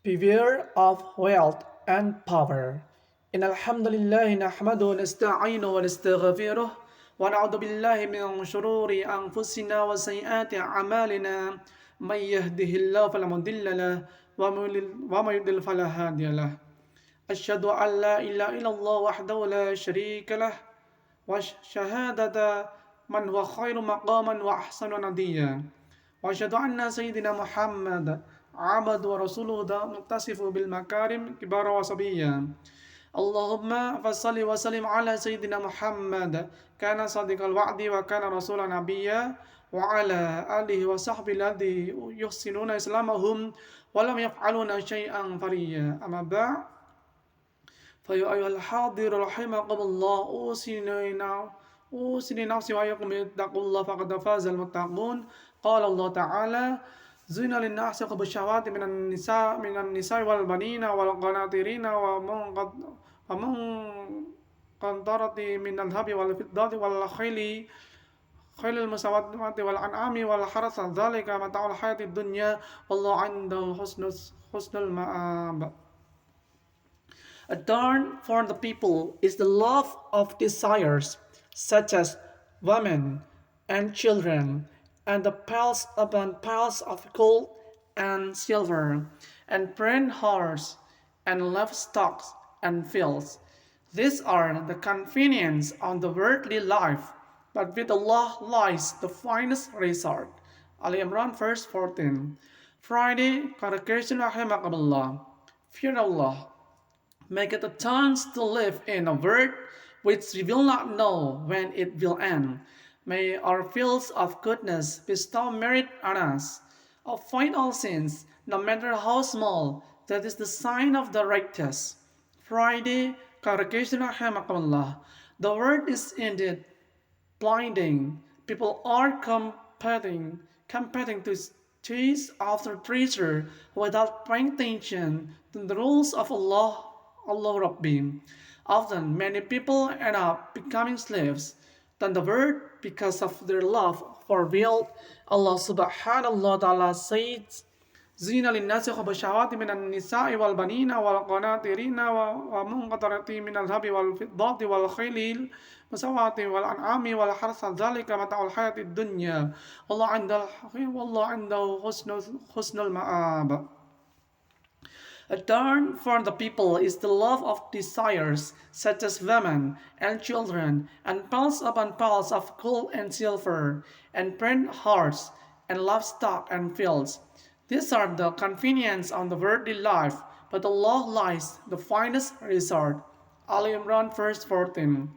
Beware of wealth and power. إن الحمد لله نحمده ونستعينه ونستغفره ونعوذ بالله من شرور أنفسنا وسيئات أعمالنا من يهده الله فلا مضل له ومن يضلل فلا هادي له أشهد أن لا إله إلا الله وحده لا شريك له وشهادة من هو خير مقاما وأحسن نديا وأشهد أن سيدنا محمد عبد ورسوله ده متصف بالمكارم كبار وصبيا اللهم فصل وسلم على سيدنا محمد كان صادق الوعد وكان رسول نبيا وعلى آله وصحبه الذي يحسنون إسلامهم ولم يفعلون شيئا فريا أما بعد فيا أيها الحاضر رحمكم الله أوصيني نفسي وإياكم باتقوا الله فقد فاز المتقون قال الله تعالى زين للناس حب الشهوات من النساء والبنين والقناطيرين ومن قنطرة من الذهب والفضة خيل المسومة والأنعام والحرث ذلك متاع الحياة الدنيا والله عنده حسن المآب. A turn for the people is the love of desires, such as women and children, and the piles upon piles of gold and silver, and brand horse, and livestock and fields. These are the convenience of the worldly life, but with Allah lies the finest resort. Ali Imran verse 14. Friday, congregation rahimakumullah. Fear Allah. Make it a chance to live in a world which we will not know when it will end. May our fields of goodness bestow merit on us. Avoid all sins, no matter how small. That is the sign of the righteous. Friday, congregation rahimakumullah. The world is indeed blinding. People are competing to chase after treasure without paying attention to the rules of Allah Rabbi. Often, many people end up becoming slaves than the world because of their love for wealth. Allah subhanahu wa ta'ala says, زين للناس حب الشهوات من النساء والبنين والقناطيرين ومنقطرة من الذهب والفضة والخيل المسومة والأنعام والحرث ذلك متاع الحياة الدنيا والله عنده حسن المآب. A turn for the people is the love of desires, such as women and children, and piles upon piles of gold and silver, and brand horse, and livestock and fields. These are the convenience of the worldly life, but Allah lies the finest resort. Ali Imran verse 14.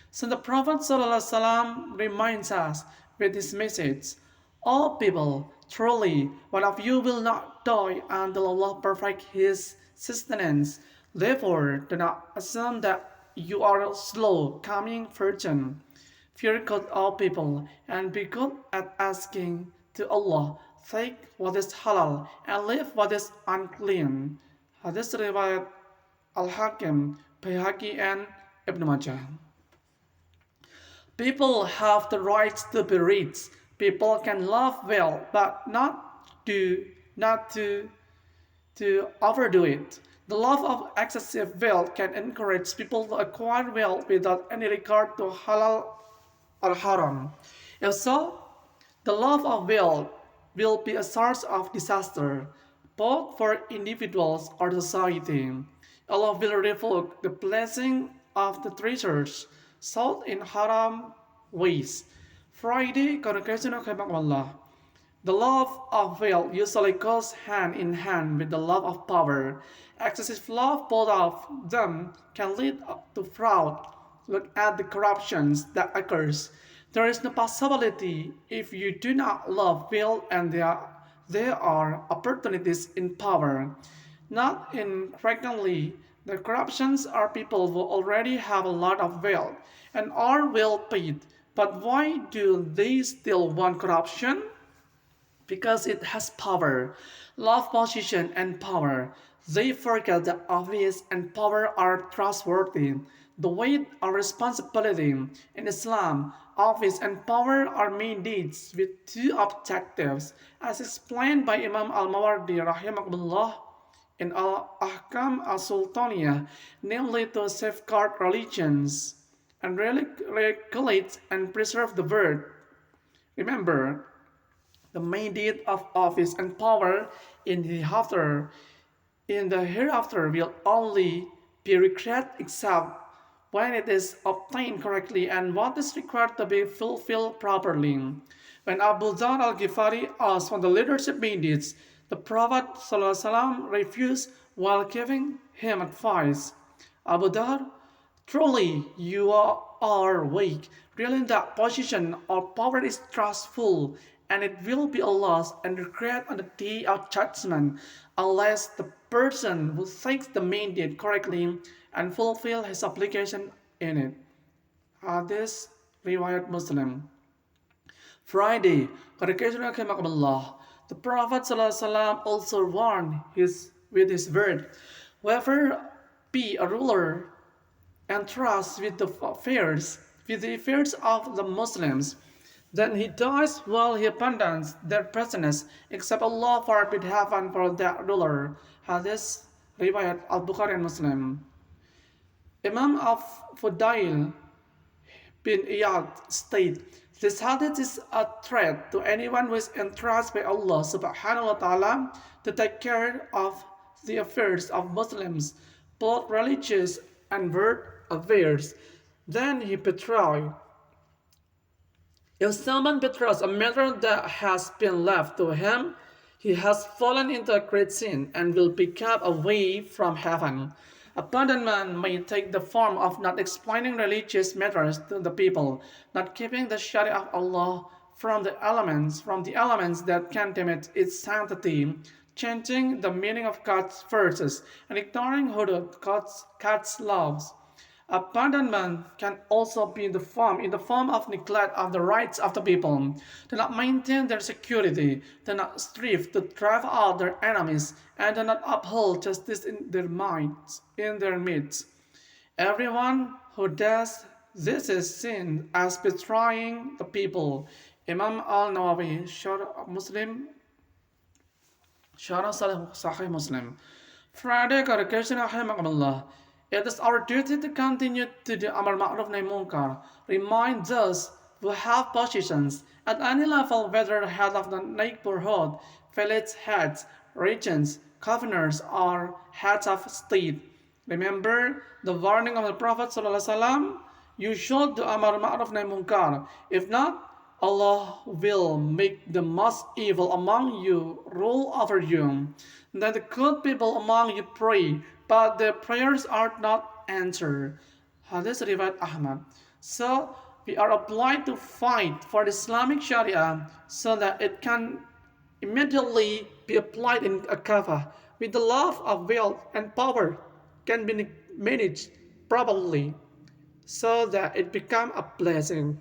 So the Prophet ﷺ reminds us with his message, all people, truly, one of you will not die until Allah perfect his sustenance. Therefore, do not assume that you are a slow coming virgin. Fear God, all people, and be good at asking to Allah. Take what is halal and leave what is unclean. Hadith riwayat Al-Hakim, Bayhaqi, and Ibn Majah. People have the right to be rich. People can love well, but not to overdo it. The love of excessive wealth can encourage people to acquire wealth without any regard to halal or haram. If so, the love of wealth will be a source of disaster, both for individuals or society. Allah will revoke the blessing of the treasures sought in haram ways. Friday, congregation of Allah. The love of wealth usually goes hand in hand with the love of power. Excessive love, both of them, can lead to fraud. Look at the corruptions that occurs. There is no possibility if you do not love wealth, and there are opportunities in power. Not infrequently, the corruptions are people who already have a lot of wealth and are well paid. But why do they still want corruption? Because it has power, love, position, and power. They forget that office and power are trustworthy. The weight of responsibility in Islam, office and power are mandates with two objectives, as explained by Imam Al-Mawardi rahimahullah. in Al-Ahkam al-Sultaniyah, namely to safeguard religions and regulate and preserve the word. Remember, the main deed of office and power in the hereafter will only be regret except when it is obtained correctly and what is required to be fulfilled properly. When Abu Dhar al-Ghifari asked for the leadership mandates, the Prophet ﷺ refused while giving him advice. Abu Dhar, truly you are weak. Really that position or power is trustful, and it will be a loss and regret on the day of judgment unless the person who takes the mandate correctly and fulfill his obligation in it. Hadis riwayat Muslim. Friday, the Prophet ﷺ also warned with his word, whoever be a ruler and trust with the affairs of the Muslims, then he dies while he abandons their business, except Allah forbid heaven for that ruler. Hadith riwayat Al-Bukhari and Muslim. Imam of Fudail bin Iyad state, this hadith is a threat to anyone who is entrusted by Allah subhanahu wa ta'ala to take care of the affairs of Muslims, both religious and world affairs. Then he betrayed. If someone betrays a matter that has been left to him, he has fallen into a great sin and will be kept away from heaven. Abandonment may take the form of not explaining religious matters to the people, not keeping the Sharia of Allah from the elements that can damage its sanctity, changing the meaning of God's verses, and ignoring hudud, God's laws. Abandonment can also be in the form of neglect of the rights of the people. Do not maintain their security, do not strive to drive out their enemies, and do not uphold justice in their midst. Everyone who does this is seen as betraying the people. Imam al-Nawawi, Sharh Muslim, Sharh Sahih Muslim. Friday, congregation rahimahumullah. It is our duty to continue to do Amar Ma'ruf Nahi Munkar. Remind those who have positions at any level, whether head of the neighborhood, village heads, regents, governors, or heads of state. Remember the warning of the Prophet ﷺ? You should do Amar Ma'ruf Nahi Munkar. If not, Allah will make the most evil among you rule over you. Then the good people among you pray, but their prayers are not answered. Hadith riwayat Ahmad. So we are obliged to fight for the Islamic Sharia so that it can immediately be applied in Akafah with the love of wealth and power can be managed properly so that it become a blessing.